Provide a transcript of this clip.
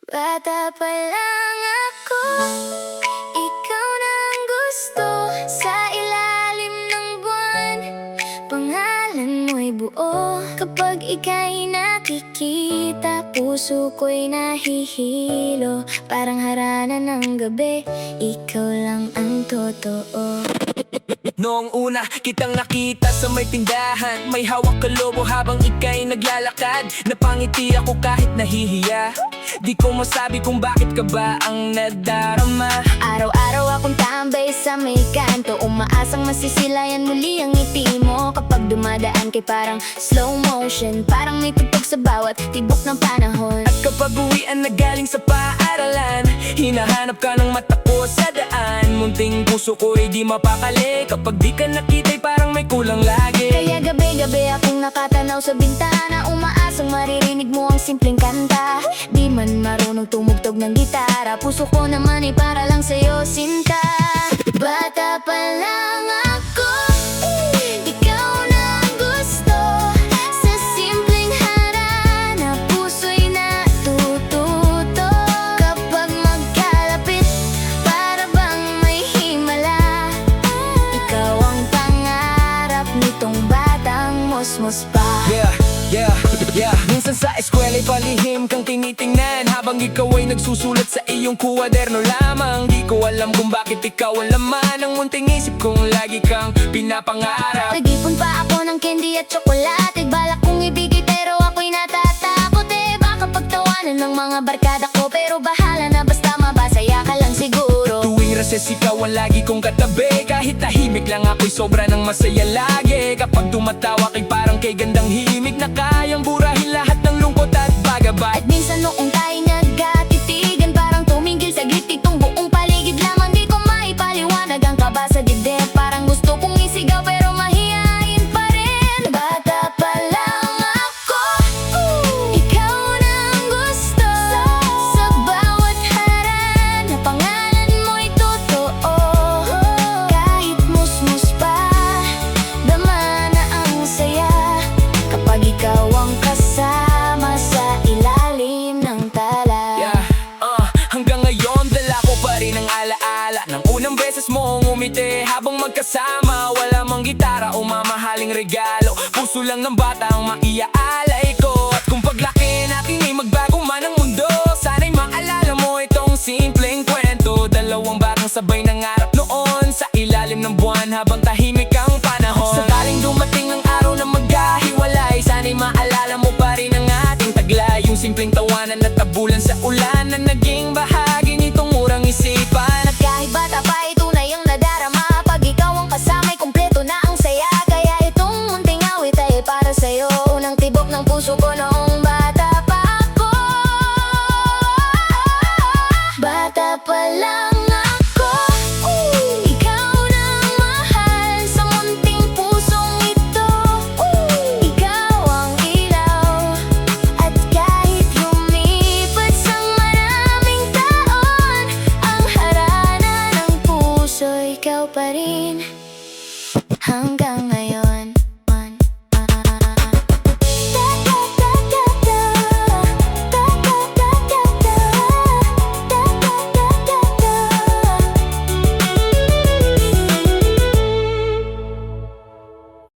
Bata pa lang ako, ikaw na ang gusto. Sa ilalim ng buwan, pangalan mo'y buo. Kapag ika'y nakikita, puso ko'y nahihilo. Parang harana ng gabi, ikaw lang ang totoo. Noong una kitang nakita sa may tindahan, may hawak ka lobo habang ika'y naglalakad. Napangiti ako kahit nahihiya, di ko masabi kung bakit ka ba ang nadarama. Araw-araw akong tambay sa may kanto, umaasang masisilayan muli ang ngiti mo. Kapag dumadaan kay parang slow motion, parang may tugtog sa bawat tibok ng panahon. At kapag uwian na galing sa paaralan, hinahanap ka ng mata ko sa daan. Munting puso ko'y di mapakali, kapag di ka nakita'y parang may kulang lagi. Kaya gabi-gabi akong nakatanaw sa bintana, umaasang maririnig mo ang simpleng kanta. Di man marunong tumugtog ng gitara, puso ko naman ay para lang sa'yo, sinta. Bata pa lang ako, ikaw na ang gusto. Sa simpleng harana, puso'y natututo. Kapag magkalapit, para bang may himala. Ikaw ang pangarap nitong batang mosmos pa. Minsan sa eskwela'y palihim kang tinitingnan, habang ikaw ay nagsusulat sa iyong kuwaderno lamang. Di ko alam kung bakit ikaw ang laman ng munting isip kong lagi kang pinapangarap. Nag-ipon pa ako ng candy at tsokolate, balak kong ibigay pero ako'y natatakot. Baka pagtawanan ng mga barkada ko, pero bahala na basta mabasaya ka lang siguro. Tuwing recess ikaw ang lagi kong katabi, kahit tahimik lang ako'y sobra ng masaya lagi. Kapag dumatawa kay parang kay gandang himig na kayang burahin lahat ng lungkot at bagabay. At minsan noong tayo nagkatitigan, parang tumigil saglit itong buong paligid lamang. Di ko maipaliwanag ang kaba sa dibdib, parang gusto kong isigaw pero mahihain pa rin. Bata pa lang ako, ikaw na ang gusto. Sa bawat harana, pangalan mo'y totoo. Kahit musmus pa, dama na ang saya kapag ikaw ang kasama sa ilalim ng tala. Hanggang ngayon dala ko pa rin ang alaala ng unang beses mong umiti habang magkasama. Wala mang gitara o mamahaling regalo, puso lang ng bata ang maiaalay ko. At kung paglaki natin ay magbago man ang mundo, sana'y maalala mo itong simpleng kwento. Dalawang batang sabay nangarap noon sa ilalim ng buwan habang tahimik ang panahon. Sakaling dumating ang araw na magkahiwalay, sana'y maalala mo pa rin ang ating taglay. Yung simpleng tawanan at tabulan sa ulan na naging bahagi